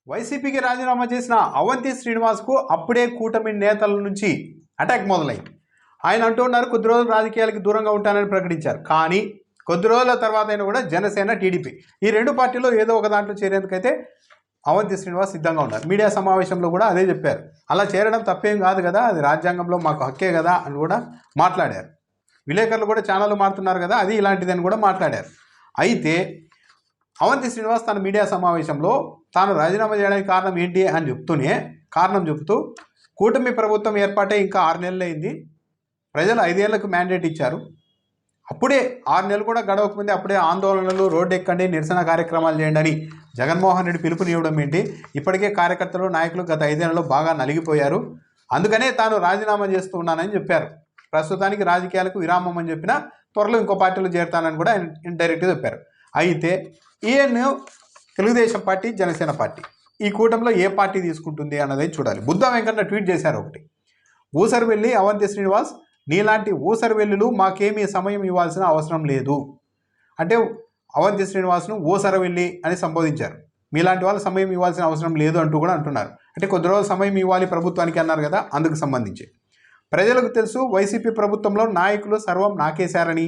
వైసీపీకి రాజీనామా చేసిన అవంతి శ్రీనివాస్కు అప్పుడే కూటమి నేతల నుంచి అటాక్ మొదలైంది. ఆయన అంటున్నారు కొద్ది రోజులు రాజకీయాలకి దూరంగా ఉంటానని ప్రకటించారు. కానీ కొద్ది రోజుల తర్వాత అయినా కూడా జనసేన, టీడీపీ ఈ రెండు పార్టీల్లో ఏదో ఒక దాంట్లో చేరేందుకైతే అవంతి శ్రీనివాస్ సిద్ధంగా ఉన్నారు. మీడియా సమావేశంలో కూడా అదే చెప్పారు. అలా చేరడం తప్పేం కాదు కదా, అది రాజ్యాంగంలో మాకు హక్కే కదా అని కూడా మాట్లాడారు. విలేకరులు కూడా ఛానళ్ళు మారుతున్నారు కదా, అది ఇలాంటిదని కూడా మాట్లాడారు. అయితే అవంతి శ్రీనివాస్ తన మీడియా సమావేశంలో తాను రాజీనామా చేయడానికి కారణం ఏంటి అని కారణం చెబుతూ కూటమి ప్రభుత్వం ఏర్పాటే ఇంకా 6 నెలలు అయింది, ప్రజలు 5 ఏళ్లకు మ్యాండేట్ ఇచ్చారు, అప్పుడే 6 నెలలు కూడా గడవకముందే అప్పుడే ఆందోళనలు, రోడ్డు ఎక్కండి, నిరసన కార్యక్రమాలు చేయండి అని జగన్మోహన్ రెడ్డి పిలుపునివ్వడం ఏంటి? ఇప్పటికే కార్యకర్తలు, నాయకులు గత 5 ఏళ్లలో బాగా నలిగిపోయారు, అందుకనే తాను రాజీనామా చేస్తూ ఉన్నానని చెప్పారు. ప్రస్తుతానికి రాజకీయాలకు విరామం అని చెప్పినా త్వరలో ఇంకో పార్టీలో చేరుతానని కూడా ఆయన ఇండైరెక్ట్గా చెప్పారు. అయితే ఈయన తెలుగుదేశం పార్టీ, జనసేన పార్టీ ఈ కూటమిలో ఏ పార్టీ తీసుకుంటుంది అన్నది చూడాలి. బుద్ధా వెంకన్న ట్వీట్ చేశారు ఒకటి, ఊసరవెల్లి అవంతి శ్రీనివాస్, నీలాంటి ఊసరవెల్లులు మాకేమీ సమయం ఇవ్వాల్సిన అవసరం లేదు అంటే అవంతి శ్రీనివాస్ను ఊసరవెల్లి అని సంబోధించారు. మీలాంటి వాళ్ళు సమయం ఇవ్వాల్సిన అవసరం లేదు అంటూ కూడా అంటున్నారు. అంటే కొద్ది రోజులు సమయం ఇవ్వాలి ప్రభుత్వానికి అన్నారు కదా, అందుకు సంబంధించి ప్రజలకు తెలుసు వైసీపీ ప్రభుత్వంలో నాయకులు సర్వం నాకేశారని,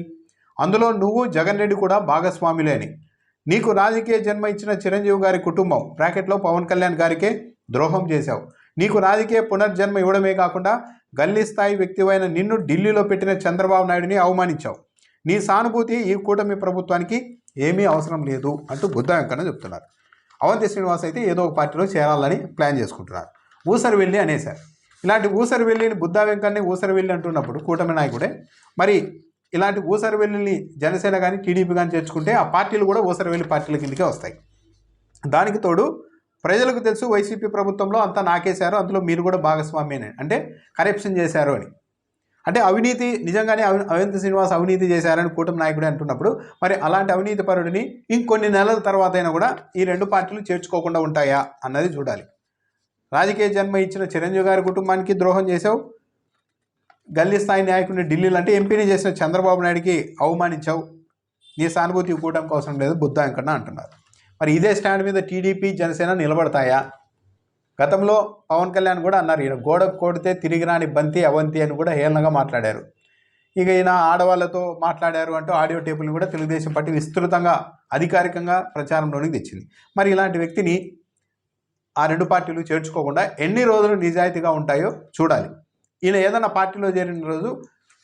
అందులో నువ్వు జగన్ రెడ్డి కూడా భాగస్వాములే అని, నీకు రాజకీయ జన్మ ఇచ్చిన చిరంజీవి గారి కుటుంబం బ్రాకెట్లో పవన్ కళ్యాణ్ గారికే ద్రోహం చేశావు, నీకు రాజకీయ పునర్జన్మ ఇవ్వడమే కాకుండా గల్లీ స్థాయి వ్యక్తివైన నిన్ను ఢిల్లీలో పెట్టిన చంద్రబాబు నాయుడిని అవమానించావు, నీ సానుభూతి ఈ కూటమి ప్రభుత్వానికి ఏమీ అవసరం లేదు అంటూ బుద్ధా వెంకన్న చెప్తున్నారు. అవంతి శ్రీనివాస్ అయితే ఏదో ఒక పార్టీలో చేరాలని ప్లాన్ చేసుకుంటున్నారు. ఊసరవెల్లి అనేశారు. ఇలాంటి ఊసరవెల్లిని, బుద్ధా వెంకన్ని ఊసరవెల్లి అంటున్నప్పుడు కూటమి నాయకుడే, మరి ఇలాంటి ఊసరవెల్లిని జనసేన కానీ టీడీపీ కానీ చేర్చుకుంటే ఆ పార్టీలు కూడా ఊసరవెల్లి పార్టీల కిందకే వస్తాయి. దానికి తోడు ప్రజలకు తెలుసు వైసీపీ ప్రభుత్వంలో అంతా నాకేశారు, అందులో మీరు కూడా భాగస్వామ్యనే, అంటే కరప్షన్ చేశారు అని, అంటే అవినీతి నిజంగానే అవంతి శ్రీనివాస్ అవినీతి చేశారని కూటమి నాయకుడే అంటున్నప్పుడు మరి అలాంటి అవినీతి పరుడిని ఇంకొన్ని నెలల తర్వాత అయినా కూడా ఈ రెండు పార్టీలు చేర్చుకోకుండా ఉంటాయా అన్నది చూడాలి. రాజకీయ జన్మ ఇచ్చిన చిరంజీవి గారి కుటుంబానికి ద్రోహం చేశావు, గల్లీ స్థాయి నాయకుడిని ఢిల్లీలో అంటే ఎంపీని చేసిన చంద్రబాబు నాయుడికి అవమానించావు, నీ సానుభూతి కూటమికి అవసరం లేదు బుద్ధా వెంకన్న అంటున్నారు. మరి ఇదే స్టాండ్ మీద టీడీపీ, జనసేన నిలబడతాయా? గతంలో పవన్ కళ్యాణ్ కూడా అన్నారు, ఈయన గోడకు కొడితే తిరిగి రాని బంతి అవంతి అని కూడా హేళనగా మాట్లాడారు. ఇక ఈయన ఆడవాళ్ళతో మాట్లాడారు అంటూ ఆడియో టేపులను కూడా తెలుగుదేశం పార్టీ విస్తృతంగా అధికారికంగా ప్రచారంలోనికి తెచ్చింది. మరి ఇలాంటి వ్యక్తిని ఆ రెండు పార్టీలు చేర్చుకోకుండా ఎన్ని రోజులు నిజాయితీగా ఉంటాయో చూడాలి. ఈయన ఏదైనా పార్టీలో చేరిన రోజు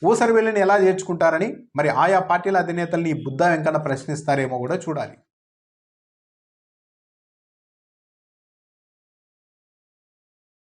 ఊసరవెల్లిని ఎలా చేర్చుకుంటారని మరి ఆయా పార్టీల అధినేతల్ని బుద్ధా వెంకన్న ప్రశ్నిస్తారేమో కూడా చూడాలి.